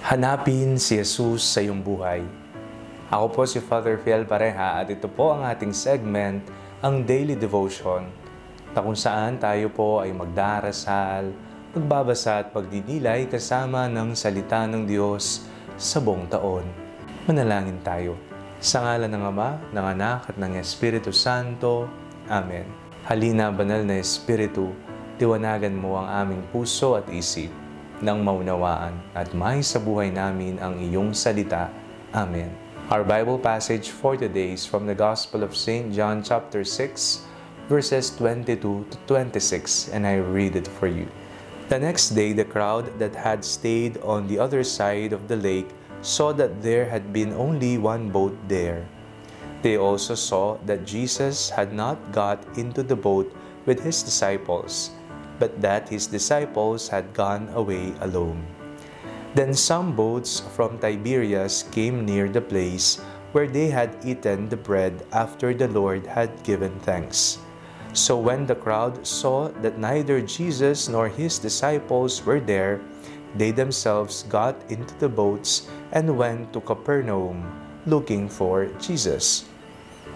Hanapin si Jesus sa iyong buhay. Ako po si Father Fiel Pareha at ito po ang ating segment, ang Daily Devotion, na kung saan tayo po ay magdarasal, magbabasa at pagdidilay kasama ng salita ng Diyos sa buong taon. Manalangin tayo. Sa ngalan ng Ama, ng Anak at ng Espiritu Santo. Amen. Halina, banal na Espiritu, liwanagan mo ang aming puso at isip nang maunawaan at may sa buhay namin ang iyong salita. Amen. Our Bible passage for today is from the Gospel of St. John chapter 6, verses 22 to 26, and I read it for you. The next day, the crowd that had stayed on the other side of the lake saw that there had been only one boat there. They also saw that Jesus had not got into the boat with his disciples, but that his disciples had gone away alone. Then some boats from Tiberias came near the place where they had eaten the bread after the Lord had given thanks. So when the crowd saw that neither Jesus nor his disciples were there, they themselves got into the boats and went to Capernaum, looking for Jesus.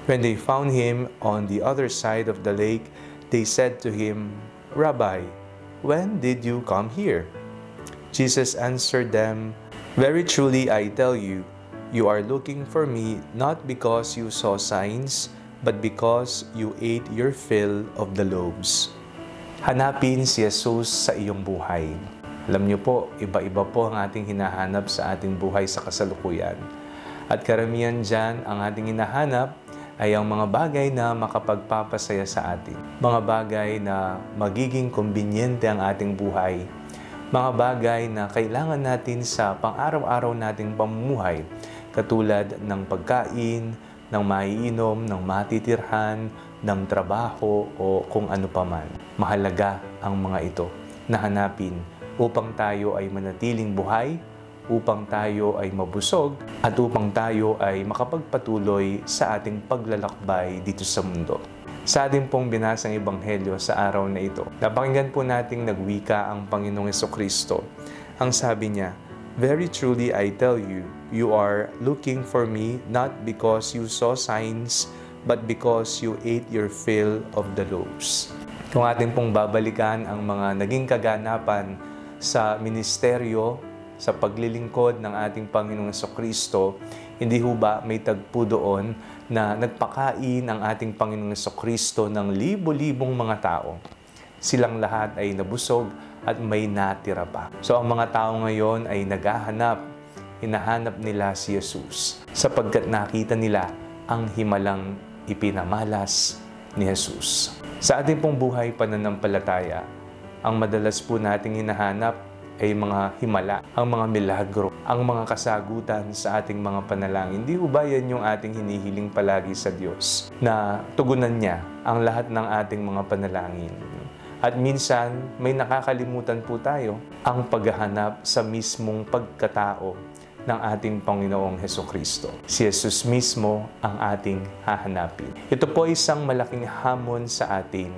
When they found him on the other side of the lake, they said to him, "Rabbi, when did you come here?" Jesus answered them, "Very truly I tell you, you are looking for me not because you saw signs, but because you ate your fill of the loaves." Hanapin si Jesus sa iyong buhay. Alam niyo po, iba-iba po ang ating hinahanap sa ating buhay sa kasalukuyan. At karamihan dyan, ang ating hinahanap ay ang mga bagay na makapagpapasaya sa atin. Mga bagay na magiging kumbinyente ang ating buhay. Mga bagay na kailangan natin sa pang-araw-araw nating pamumuhay, katulad ng pagkain, ng maiinom, ng matitirhan, ng trabaho o kung ano paman. Mahalaga ang mga ito na hanapin upang tayo ay manatiling buhay, upang tayo ay mabusog, at upang tayo ay makapagpatuloy sa ating paglalakbay dito sa mundo. Sa ating pong binasang ebanghelyo sa araw na ito, napakinggan po nating nagwika ang Panginoong Jesucristo. Ang sabi niya, "Very truly I tell you, you are looking for me not because you saw signs, but because you ate your fill of the loaves." Kung ating pong babalikan ang mga naging kaganapan sa ministeryo, sa paglilingkod ng ating Panginoong Jesucristo, hindi ho ba may tagpo doon na nagpakain ang ating Panginoong Jesucristo ng libo-libong mga tao. Silang lahat ay nabusog at may natira pa. So ang mga tao ngayon ay hinahanap nila si Jesus sapagkat nakita nila ang himalang ipinamalas ni Jesus. Sa ating pong buhay pananampalataya, ang madalas po nating hinahanap ay mga himala, ang mga milagro, ang mga kasagutan sa ating mga panalangin. Hindi ba yan yung ating hinihiling palagi sa Diyos na tugunan niya ang lahat ng ating mga panalangin? At minsan, may nakakalimutan po tayo ang paghahanap sa mismong pagkatao ng ating Panginoong Hesukristo. Si Jesus mismo ang ating hahanapin. Ito po ay isang malaking hamon sa atin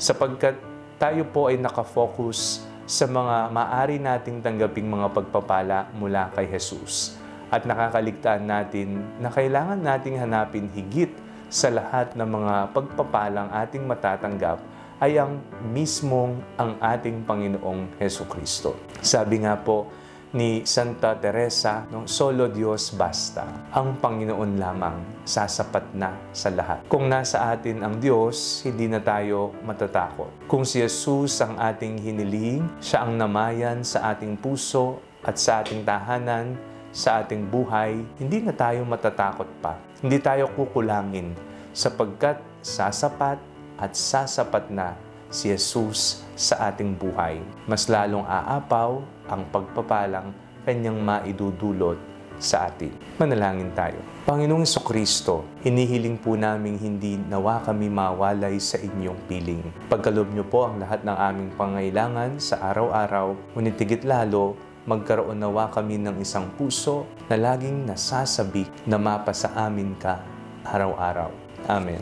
sapagkat tayo po ay nakafocus sa mga maaari nating tanggaping mga pagpapala mula kay Jesus. At nakakaligtaan natin na kailangan nating hanapin higit sa lahat ng mga pagpapalang ating matatanggap ay ang mismong ang ating Panginoong Jesucristo. Sabi nga po ni Santa Teresa, "Solo Dios basta." Ang Panginoon lamang sasapat na sa lahat. Kung nasa atin ang Diyos, hindi na tayo matatakot. Kung si Jesus ang ating hiniling, siya ang namayan sa ating puso at sa ating tahanan, sa ating buhay, hindi na tayo matatakot pa. Hindi tayo kukulangin sapagkat sasapat at sasapat na si Jesus sa ating buhay. Mas lalong aapaw ang pagpapalang kanyang maidudulot sa atin. Manalangin tayo. Panginoong Jesucristo, hinihiling po namin hindi nawa kami mawalay sa inyong piling. Pagkaloob niyo po ang lahat ng aming pangailangan sa araw-araw, ngunit higit lalo, magkaroon nawa kami ng isang puso na laging nasasabik na mapasa amin ka araw-araw. Amen.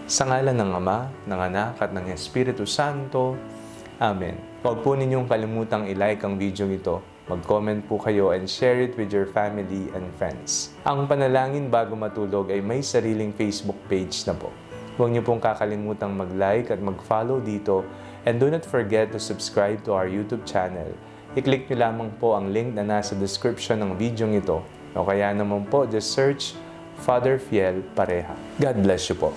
Sa ngalan ng Ama, ng Anak at ng Espiritu Santo. Amen. Huwag po ninyong kalimutang i-like ang video ito mag-comment po kayo and share it with your family and friends. Ang Panalangin Bago Matulog ay may sariling Facebook page na po. Huwag niyo pong kakalimutang mag-like at mag-follow dito, and do not forget to subscribe to our YouTube channel. I-click niyo lamang po ang link na nasa description ng video ito, o kaya naman po just search Father Fiel Pareha. God bless you po.